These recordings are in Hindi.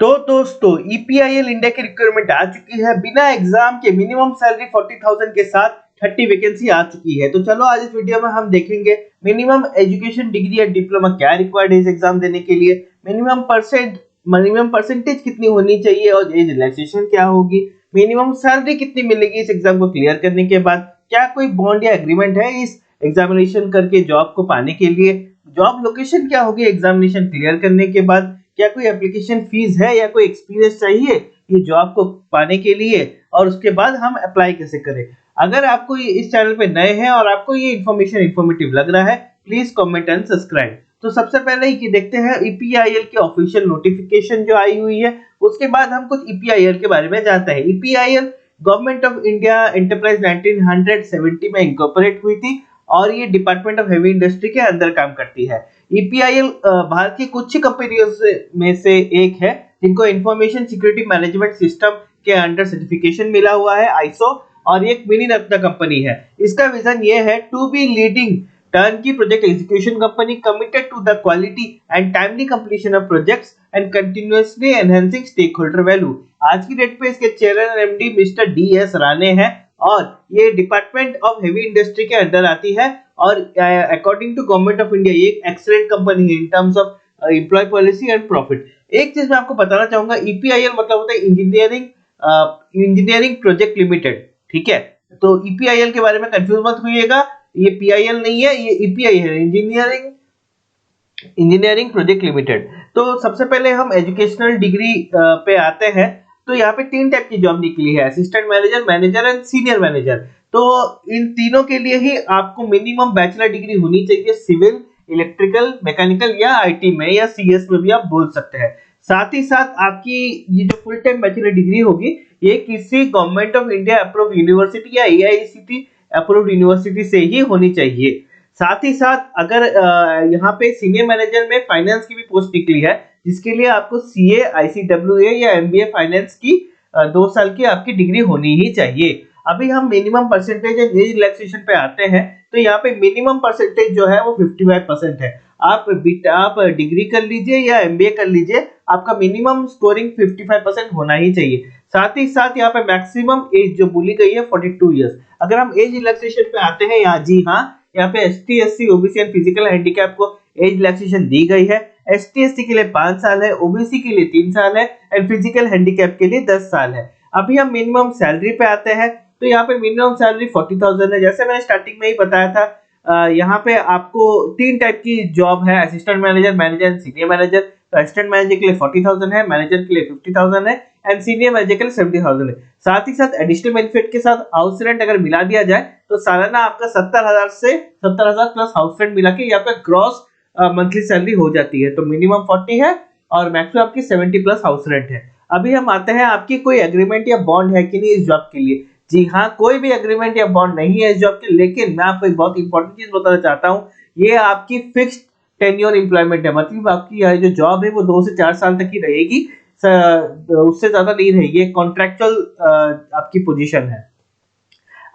तो दोस्तों ईपीआईएल इंडिया की रिक्वायरमेंट आ चुकी है। बिना एग्जाम के मिनिमम सैलरी 40,000 के साथ 30 वैकेंसी आ चुकी है। तो चलो आज इस वीडियो में हम देखेंगे मिनिमम एजुकेशन डिग्री या डिप्लोमा क्या रिक्वायर्ड है इस एग्जाम देने के लिए, मिनिमम परसेंटेज कितनी होनी चाहिए और एज रिलैक्सेशन क्या होगी, मिनिमम सैलरी कितनी मिलेगी इस एग्जाम को क्लियर करने के बाद, क्या कोई बॉन्ड या एग्रीमेंट है इस एग्जामिनेशन करके जॉब को पाने के लिए, जॉब लोकेशन क्या होगी एग्जामिनेशन क्लियर करने के बाद, क्या कोई एप्लीकेशन फीस है या कोई एक्सपीरियंस चाहिए ये जॉब को पाने के लिए और उसके बाद हम अप्लाई कैसे करें। अगर आपको ये इस चैनल पे नए हैं और आपको ये इन्फॉर्मेशन इन्फॉर्मेटिव लग रहा है प्लीज कमेंट एंड सब्सक्राइब। तो सबसे पहले ये देखते हैं ईपीआईएल के ऑफिशियल नोटिफिकेशन जो आई हुई है, उसके बाद हम कुछ ईपीआईएल के बारे में जानते हैं। ईपीआईएल गवर्नमेंट ऑफ इंडिया एंटरप्राइज 1970 में इनकॉर्पोरेट हुई थी और ये डिपार्टमेंट ऑफ हेवी इंडस्ट्री के अंदर काम करती है। ईपीआईएल भारत की कुछ कंपनियों में से एक है जिनको इंफॉर्मेशन सिक्योरिटी मैनेजमेंट सिस्टम के अंडर सर्टिफिकेशन मिला हुआ है आईएसओ, और एक मिनी रत्न कंपनी है। इसका विजन ये है to be leading turnkey project execution company committed to the quality and timely completion of projects and continuously enhancing stakeholder value. आज की डेट पे इसके chairman MD mister DS Rane हैं और ये डिपार्टमेंट ऑफ हेवी इंडस्ट्री के अंडर आती है और according to government of India ये एक एक्सीलेंट कंपनी है in terms of employ policy and profit. एक चीज मैं आपको बताना चाहूंगा, ईपीआईएल मतलब होता है इंजीनियरिंग प्रोजेक्ट लिमिटेड, ठीक है। तो ईपीआईएल के बारे में कंफ्यूज मत होइएगा, ये पीआईएल नहीं है, ये ईपीआई है, इंजीनियरिंग प्रोजेक्ट लिमिटेड। तो सबसे पहले हम एजुकेशनल डिग्री पे आते हैं। तो यहाँ पे 3 टाइप की जॉब निकली है, assistant manager, manager and senior manager. तो इन तीनों के लिए ही आपको मिनिमम बैचलर डिग्री होनी चाहिए, सिविल, इलेक्ट्रिकल, मैकेनिकल या आईटी में या सीएस में भी आप बोल सकते हैं। साथ ही साथ आपकी ये जो फुल टाइम बैचलर डिग्री होगी ये किसी government of India approved university या एआईसीटी अप्रूव्ड यूनिवर्सिटी से ही होनी चाहिए। साथ ही साथ अगर यहाँ पे सीनियर मैनेजर में फाइनेंस की भी पोस्ट निकली है जिसके लिए आपको सीए, आईसीडब्ल्यूए या एमबीए फाइनेंस की 2 साल की आपकी डिग्री होनी ही चाहिए। अभी हम minimum percentage and age relaxation पे आते हैं। तो यहाँ पे मिनिमम परसेंटेज जो है वो 55% है। आप डिग्री कर लीजिए या एमबीए कर लीजिए, आपका मिनिमम स्कोरिंग 55% होना ही चाहिए। साथ ही साथ यहाँ पे मैक्सिमम एज जो बोली गई है 42 इयर्स। अगर हम एज रिलैक्सेशन पे आते हैं, यहाँ जी हाँ, यहाँ पे ST, SC, OBC and physical handicap को एज रिलैक्सेशन दी गई है। एसटी एससी के लिए 5 साल है, ओबीसी के लिए 3 साल है एंड फिजिकल हैंडीकैप के लिए 10 साल है। अभी हम मिनिमम सैलरी पे आते हैं। तो यहाँ पे मिनिमम सैलरी 40,000 है। जैसे मैंने स्टार्टिंग में ही बताया था, यहाँ पे आपको 3 टाइप की जॉब है, assistant manager, manager and senior manager. तो असिस्टेंट मैनेजर के लिए 40,000 है, मैनेजर के लिए 50,000 है एंड सीनियर मैनेजर के लिए 70,000 है। साथ ही साथ एडिशनल बेनिफिट के साथ हाउस रेंट अगर मिला दिया जाए तो सालाना आपका 70,000 प्लस हाउस रेंट मिला के यहाँ पे ग्रॉस मंथली सैलरी हो जाती है। तो मिनिमम 40 है और मैक्सिमम आपकी 70 प्लस हाउस रेंट है। अभी हम आते हैं आपकी कोई एग्रीमेंट या बॉन्ड है कि नहीं इस जॉब के लिए। जी हाँ, कोई भी एग्रीमेंट या बॉन्ड नहीं है इस जॉब के, लेकिन मैं आपको एक बहुत इंपॉर्टेंट चीज बताना चाहता हूँ, ये आपकी फिक्स्ड टेन्योर एम्प्लॉयमेंट है। मतलब आपकी जो जॉब है वो 2 से 4 साल तक ही रहेगी, उससे ज्यादा नहीं रहेगी, कॉन्ट्रैक्चुअल आपकी पोजीशन है।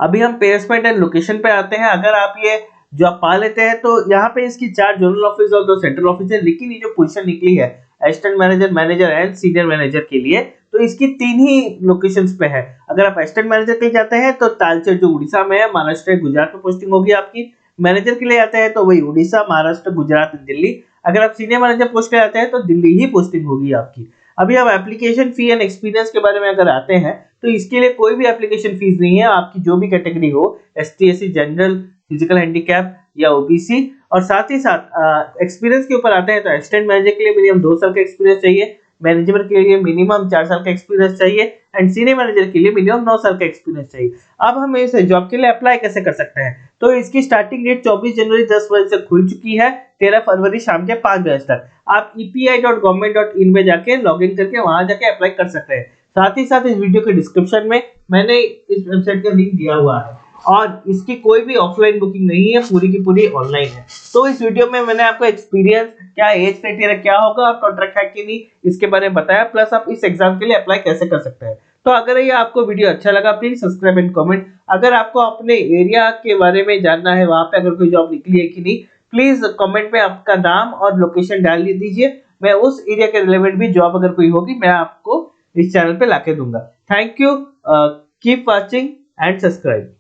अभी हम प्लेसमेंट एंड लोकेशन पे आते हैं। अगर आप ये जॉब पा लेते हैं तो यहाँ पे इसकी 4 जोनल ऑफिस और 2 सेंट्रल ऑफिस है, लेकिन ये जो पोजीशन निकली है assistant manager, manager and senior manager के लिए, तो इसकी 3 ही लोकेशंस पे है। अगर आप असिस्टेंट मैनेजर के लिए जाते हैं तो तालचेर जो उड़ीसा में है, महाराष्ट्र, गुजरात में पोस्टिंग होगी आपकी। मैनेजर के लिए आते हैं तो वही उड़ीसा, महाराष्ट्र, गुजरात, दिल्ली। अगर आप सीनियर मैनेजर पोस्ट पे आते हैं तो दिल्ली ही पोस्टिंग होगी आपकी। अभी हम एप्लीकेशन फी एंड एक्सपीरियंस के बारे में अगर आते हैं तो इसके लिए कोई भी एप्लीकेशन फीस नहीं है। आपकी जो भी कैटेगरी हो, ST, SC, general, physical handicap या ओबीसी। और साथ ही साथ एक्सपीरियंस के ऊपर आते हैं तो असिस्टेंट मैनेजर के लिए मिनिमम 2 साल का एक्सपीरियंस चाहिए, मैनेजर के लिए मिनिमम 4 साल का एक्सपीरियंस चाहिए एंड सीनियर मैनेजर के लिए मिनिमम 9 साल का एक्सपीरियंस चाहिए। अब हम इस जॉब के लिए अप्लाई कैसे कर सकते हैं? तो इसकी स्टार्टिंग डेट 24 जनवरी 10 बजे से खुल चुकी है, 13 फरवरी शाम के 5 बजे तक। आप epi.government.in में जाके लॉग इन करके वहां जाके अप्लाई कर सकते हैं। साथ ही साथ इस वीडियो के डिस्क्रिप्शन में मैंने इस वेबसाइट का लिंक दिया हुआ है और इसकी कोई भी ऑफलाइन बुकिंग नहीं है, पूरी की पूरी ऑनलाइन है। तो इस वीडियो में मैंने आपको एक्सपीरियंस, क्या एज क्राइटेरिया क्या होगा और कॉन्ट्रैक्ट है कि नहीं, इसके बारे में बताया, प्लस आप इस एग्जाम के लिए अप्लाई कैसे कर सकते हैं। तो अगर ये आपको वीडियो अच्छा लगा प्लीज सब्सक्राइब एंड कमेंट। अगर आपको अपने एरिया के बारे में जानना है, वहां पे अगर कोई जॉब निकली है कि नहीं, प्लीज कमेंट में आपका नाम और लोकेशन डाल दीजिए। मैं उस एरिया के रिलेवेंट भी जॉब अगर कोई होगी मैं आपको इस चैनल पे लाके दूंगा। Thank you, keep watching and subscribe.